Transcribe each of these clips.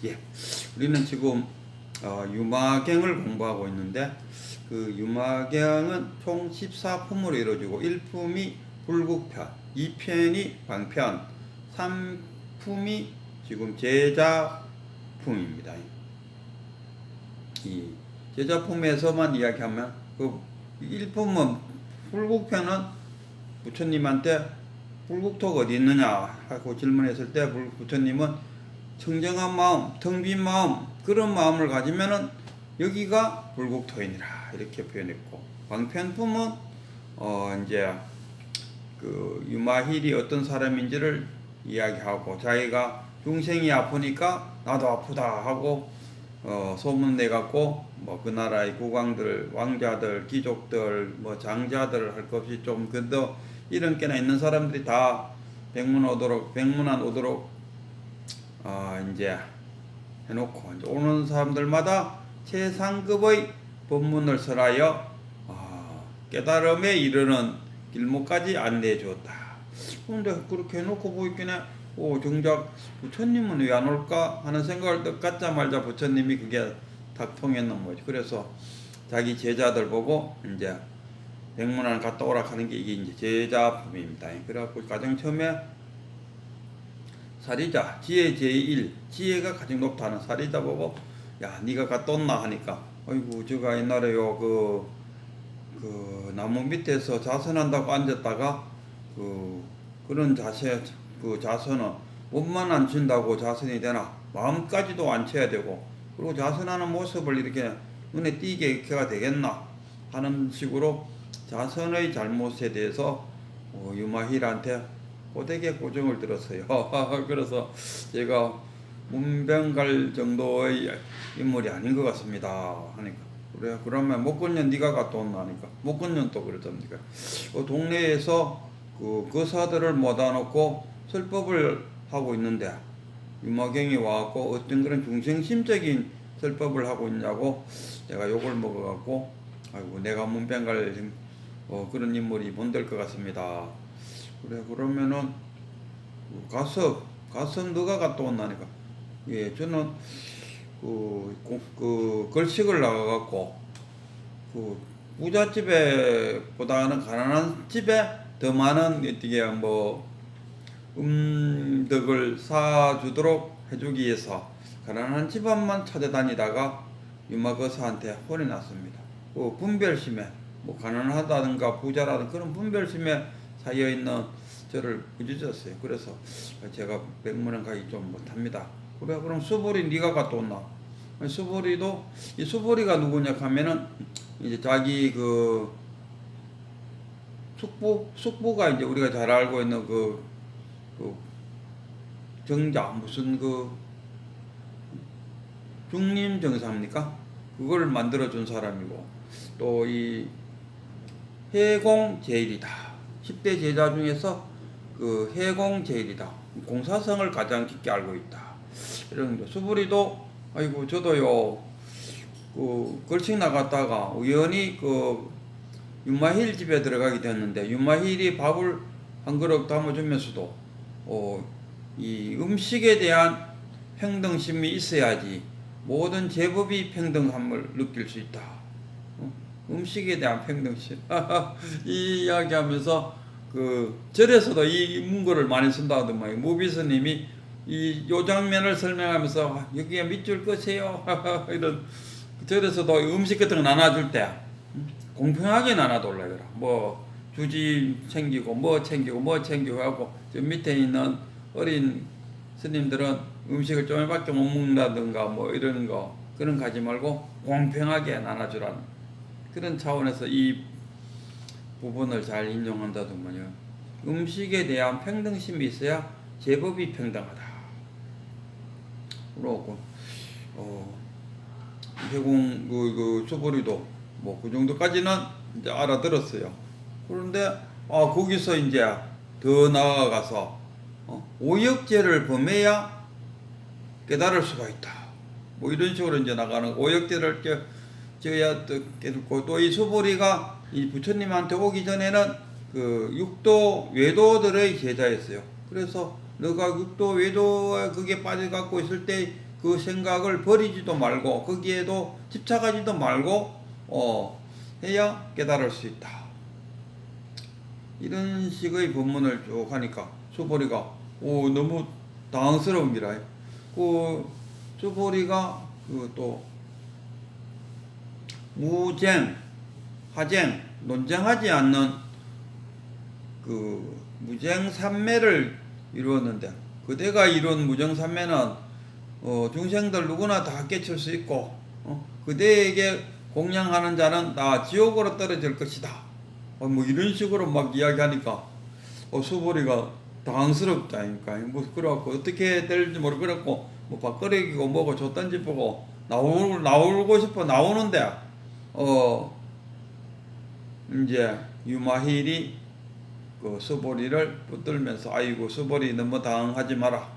예, 우리는 지금 유마경을 공부하고 있는데 그 유마경은 총 14품으로 이루어지고 1품이 불국편, 2편이 방편, 3품이 지금 제자품입니다. 이 제자품에서만 이야기하면 그 1품은 불국편은 부처님한테 불국토가 어디 있느냐 하고 질문했을 때 부처님은 청정한 마음, 텅 빈 마음, 그런 마음을 가지면은 여기가 불국토이니라 이렇게 표현했고, 방편품은 이제 그 유마힐이 어떤 사람인지를 이야기하고, 자기가 중생이 아프니까 나도 아프다 하고 소문 내갖고 뭐 그 나라의 국왕들, 왕자들, 귀족들, 뭐 장자들 할 것 없이 좀 그래도 이런 꽤나 있는 사람들이 다 백문안 오도록 이제 해놓고 이제 오는 사람들마다 최상급의 법문을 설하여 깨달음에 이르는 길목까지 안내해 주었다. 그런데 그렇게 해놓고 보이기에 정작 부처님은 왜 안 올까 하는 생각을 갖자마자 부처님이 그게 딱 통했는 거지. 그래서 자기 제자들 보고 이제 백문안 갔다 오라 하는 게 이게 이제 제자품입니다. 그래갖고 가장 처음에 사리자, 지혜 제1, 지혜가 가장 높다는 사리자 보고, 야, 네가 갔다 온나 하니까, 아이고, 제가 옛날에요, 그 나무 밑에서 자선한다고 앉았다가, 그런 자선은 몸만 안 친다고 자선이 되나? 마음까지도 안 쳐야 되고, 그리고 자선하는 모습을 이렇게 눈에 띄게 해가 되겠나? 하는 식으로 자선의 잘못에 대해서 유마힐한테 고되게 고정을 들었어요. 그래서 제가 문병갈 정도의 인물이 아닌 것 같습니다 하니까, 그래 그러면 목건년 네가 갔다 온나 하니까, 목건년 또 그러답니까? 동네에서 그 거사들을 모아 놓고 설법을 하고 있는데 유마경이 와갖고 어떤 그런 중생심적인 설법을 하고 있냐고 내가 욕을 먹어갖고, 아이고 내가 문병갈 그런 인물이 못될 것 같습니다. 그래 그러면은 가서 너가 갔다 온다니까. 예, 저는 그 걸식을 나가갖고 그 부잣집에 보다는 가난한 집에 더 많은 어떻게 뭐 음덕을 사주도록 해주기 위해서 가난한 집안만 찾아다니다가 유마거사한테 혼이 났습니다. 그 분별심에 뭐 가난하다든가 부자라든 그런 분별심에 사여 있는 저를 꾸짖었어요. 그래서 제가 백문은 가기 좀 못합니다. 그래 그럼 수보리 네가 갔다 온나? 수보리도, 이 수보리가 누구냐 하면은 이제 자기 그 숙부가 이제 우리가 잘 알고 있는 그 정자 무슨 그 중림정사입니까? 그걸 만들어준 사람이고, 또 이 해공제일이다. 10대 제자 중에서 그 해공제일이다. 공사성을 가장 깊게 알고 있다. 이런 거. 수부리도 아이고 저도요 그 걸식 나갔다가 우연히 그 윤마힐 집에 들어가게 됐는데, 윤마힐이 밥을 한 그릇 담아주면서도 이 음식에 대한 평등심이 있어야지 모든 제법이 평등함을 느낄 수 있다. 음식에 대한 평등심. 이 이야기하면서 그 절에서도 이 문구를 많이 쓴다 하더만, 무비스님이 요 장면을 설명하면서 여기에 밑줄 끄세요. 이런 절에서도 음식 같은 거 나눠줄 때 공평하게 나눠달라 그래. 뭐 주지 챙기고 뭐 챙기고 하고, 저 밑에 있는 어린 스님들은 음식을 좀밖에 못 먹는다든가 뭐 이런 거, 그런 거 하지 말고 공평하게 나눠주라는 그런 차원에서 이 부분을 잘 인용한다더만요. 음식에 대한 평등심이 있어야 제법이 평등하다. 그러고 해공 그 수보리도 뭐 그 정도까지는 이제 알아들었어요. 그런데 거기서 이제 더 나아가서 오역죄를 범해야 깨달을 수가 있다. 뭐 이런 식으로 이제 나가는, 오역죄를 져야 깨닫고, 또 이 수보리가 이 부처님한테 오기 전에는 그 육도 외도들의 제자였어요. 그래서 너가 육도 외도에 그게 빠져갖고 있을 때 그 생각을 버리지도 말고 거기에도 집착하지도 말고 해야 깨달을 수 있다. 이런 식의 법문을 쭉 하니까 수보리가 너무 당황스러운기라. 그 수보리가 그 또 무쟁, 하쟁, 논쟁하지 않는 그 무쟁삼매를 이루었는데, 그대가 이룬 무쟁삼매는 중생들 누구나 다 깨칠 수 있고 그대에게 공양하는 자는 다 지옥으로 떨어질 것이다. 뭐 이런 식으로 막 이야기하니까 수보리가 당황스럽다니까. 뭐 그래갖고 어떻게 될지 모르겠고 뭐 밥거리기고 뭐고 줬던지 보고 나오고 싶어 나오는데 이제 유마힐이 그 수보리를 붙들면서 아이고 수보리 너무 당황하지 마라.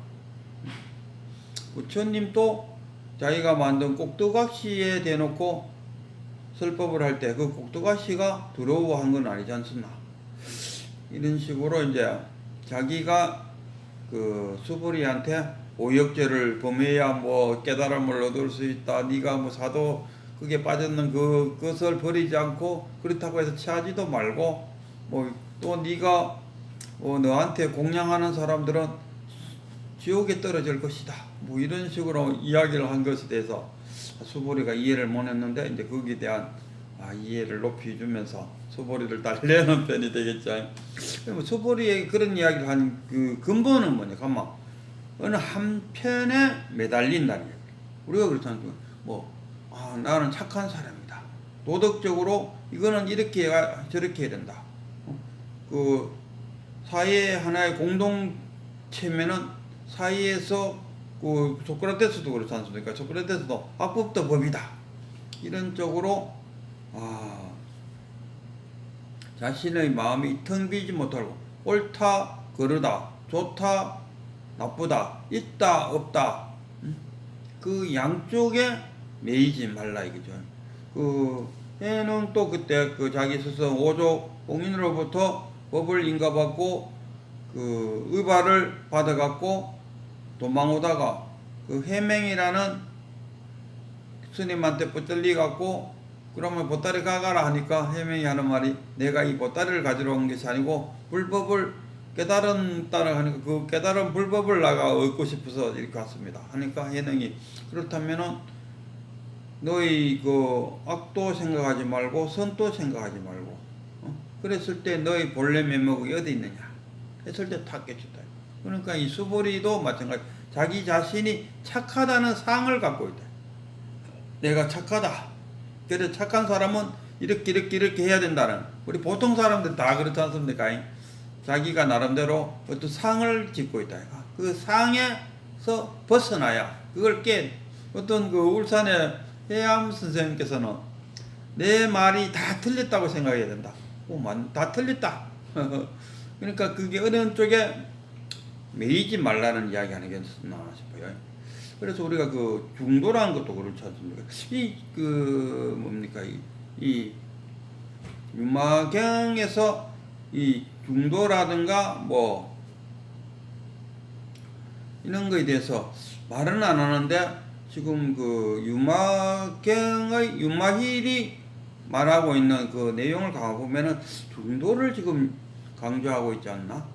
부처님도 자기가 만든 꼭두각시에 대놓고 설법을 할 때 그 꼭두각시가 두려워한 건 아니지 않습니까? 이런 식으로 이제 자기가 그 수보리한테 오역죄를 범해야 뭐 깨달음을 얻을 수 있다. 네가 뭐 사도 그게 빠졌는 그것을 버리지 않고 그렇다고 해서 취하지도 말고 뭐 또 네가 너한테 공양하는 사람들은 지옥에 떨어질 것이다. 뭐 이런 식으로 이야기를 한 것에 대해서 수보리가 이해를 못했는데 이제 거기에 대한 이해를 높여주면서 수보리를 달래는 편이 되겠죠. 수보리의 그런 이야기를 한 그 근본은 뭐냐? 가만 어느 한편에 매달린다는 거예요. 우리가 그렇잖아요. 나는 착한 사람이다. 도덕적으로 이거는 이렇게 해야 저렇게 해야 된다. 그 사회 하나의 공동체면은 사이에서 그 소크라테스도 그렇지 않습니까? 소크라테스도 악법도 법이다. 이런 쪽으로 자신의 마음이 텅 비지 못하고 옳다 그르다 좋다 나쁘다 있다 없다 그 양쪽에 매이지 말라 이거죠. 그 해는 또 그때 그 자기 스승 오조 공인으로부터 법을 인가받고 그 의발을 받아갖고 도망오다가 그 해맹이라는 스님한테 붙들리갖고 그러면 보따리 가가라 하니까 해맹이 하는 말이 내가 이 보따리를 가지러 온 것이 아니고 불법을 깨달은 따라 하니까 그 깨달은 불법을 나가 얻고 싶어서 이렇게 왔습니다 하니까 해능이 그렇다면은 너희 그 악도 생각하지 말고 선도 생각하지 말고 그랬을 때 너희 본래 면목이 어디 있느냐 했을 때 탁 깨쳤다. 그러니까 이 수보리도 마찬가지 자기 자신이 착하다는 상을 갖고 있다. 내가 착하다. 그래서 착한 사람은 이렇게 해야 된다는 우리 보통 사람들 다 그렇지 않습니까? 자기가 나름대로 어떤 상을 짓고 있다. 그 상에서 벗어나야 그걸 어떤 그 울산의 해암 선생님께서는 내 말이 다 틀렸다고 생각해야 된다. 다 틀렸다. 그러니까 그게 어느 쪽에 매이지 말라는 이야기 하는 게 있나 싶어요. 그래서 우리가 그 중도라는 것도 그렇지 않습니까? 이 유마경에서 이 중도라든가 뭐 이런 거에 대해서 말은 안 하는데 지금 그 유마경의 유마힐이 말하고 있는 그 내용을 보면은 중도를 지금 강조하고 있지 않나?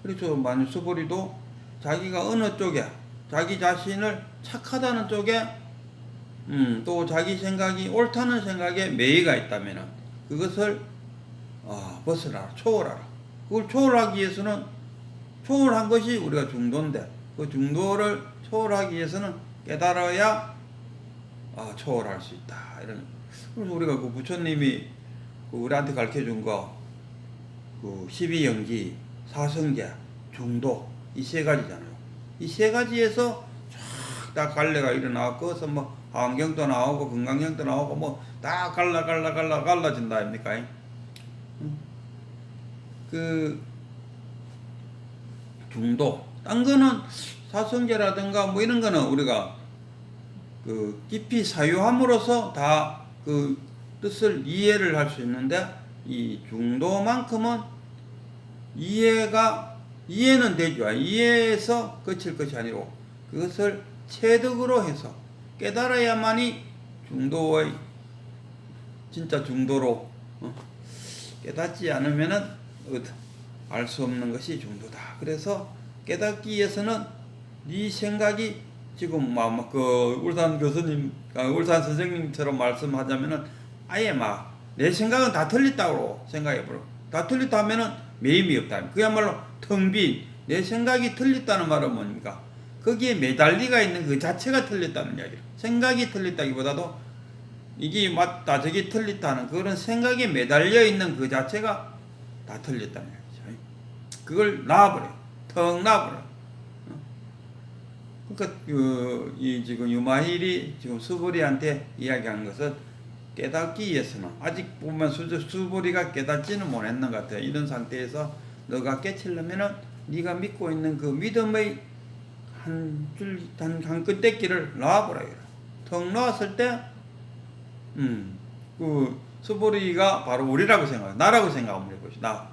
그렇죠. 만약 수보리도 자기가 어느 쪽에 자기 자신을 착하다는 쪽에 또 자기 생각이 옳다는 생각에 매이가 있다면은 그것을 벗어나라, 초월하라. 그걸 초월하기 위해서는 초월한 것이 우리가 중도인데 그 중도를 초월하기 위해서는 깨달아야 초월할 수 있다. 이런. 그래서 우리가 그 부처님이 우리한테 가르쳐 준 거 그 12연기, 사성계, 중도 이 세 가지잖아요. 이 세 가지에서 쫙 갈래가 일어나고 그래서 뭐 화엄경도 나오고 건강경도 나오고 뭐 다 갈라진다 아닙니까? 그 중도 딴 거는 사성계라든가 뭐 이런 거는 우리가 그 깊이 사유함으로써 다 그 뜻을 이해를 할 수 있는데 이 중도만큼은 이해는 되죠. 이해에서 그칠 것이 아니고 그것을 체득으로 해서 깨달아야만이 중도의 진짜 중도로 깨닫지 않으면은 알 수 없는 것이 중도다. 그래서 깨닫기 위해서는 네 생각이 지금 그 울산 교수님, 울산 선생님처럼 말씀하자면은 아예 막 내 생각은 다 틀렸다고 생각해버려. 다 틀렸다 하면은 매임이 없다. 그야말로 텅 빈 내 생각이 틀렸다는 말은 뭡니까? 거기에 매달리가 있는 그 자체가 틀렸다는 이야기예요. 생각이 틀렸다기보다도 이게 맞다 저게 틀렸다는 그런 생각에 매달려 있는 그 자체가 다 틀렸다는 이야기죠. 그걸 놔버려요. 턱 놔버려요. 그러니까 이 지금 유마힐이 지금 수보리한테 이야기한 것은 깨닫기 위해서는 아직 보면 수보리가 깨닫지는 못했는 것 같아요. 이런 상태에서 너가 깨치려면은 네가 믿고 있는 그 믿음의 한 끈대기를 놔버려요. 턱 놓았을 때 그 수보리가 바로 우리라고 생각해. 나라고 생각하면 되고, 나.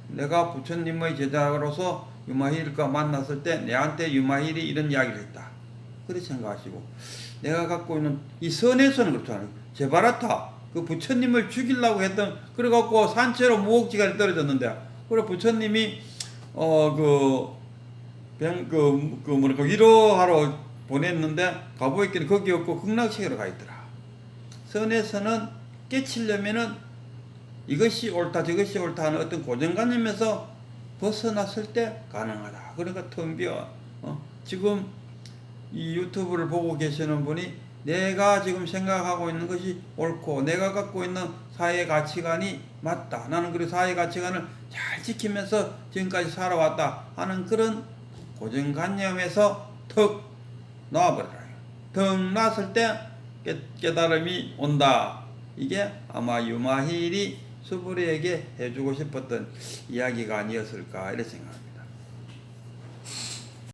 내가 부처님의 제자로서 유마힐과 만났을 때 내한테 유마힐이 이런 이야기를 했다. 그렇게 생각하시고, 내가 갖고 있는 이 선에서는 그렇잖아요. 제바라타, 그 부처님을 죽이려고 했던, 그래갖고 산채로 무옥지간에 떨어졌는데, 그래 부처님이 위로하러 보냈는데 가보있기는 거기 없고 극락세계로 가 있더라. 선에서는 깨치려면은 이것이 옳다 저것이 옳다 하는 어떤 고정관념에서 벗어났을 때 가능하다. 그러니까 텅 비어 지금 이 유튜브를 보고 계시는 분이 내가 지금 생각하고 있는 것이 옳고 내가 갖고 있는 사회 가치관이 맞다. 나는 그 사회 가치관을 잘 지키면서 지금까지 살아왔다 하는 그런 고정관념에서 턱 놔버려요. 턱 놨을 때 깨달음이 온다. 이게 아마 유마힐이 수보리에게 해주고 싶었던 이야기가 아니었을까 이렇게 생각합니다.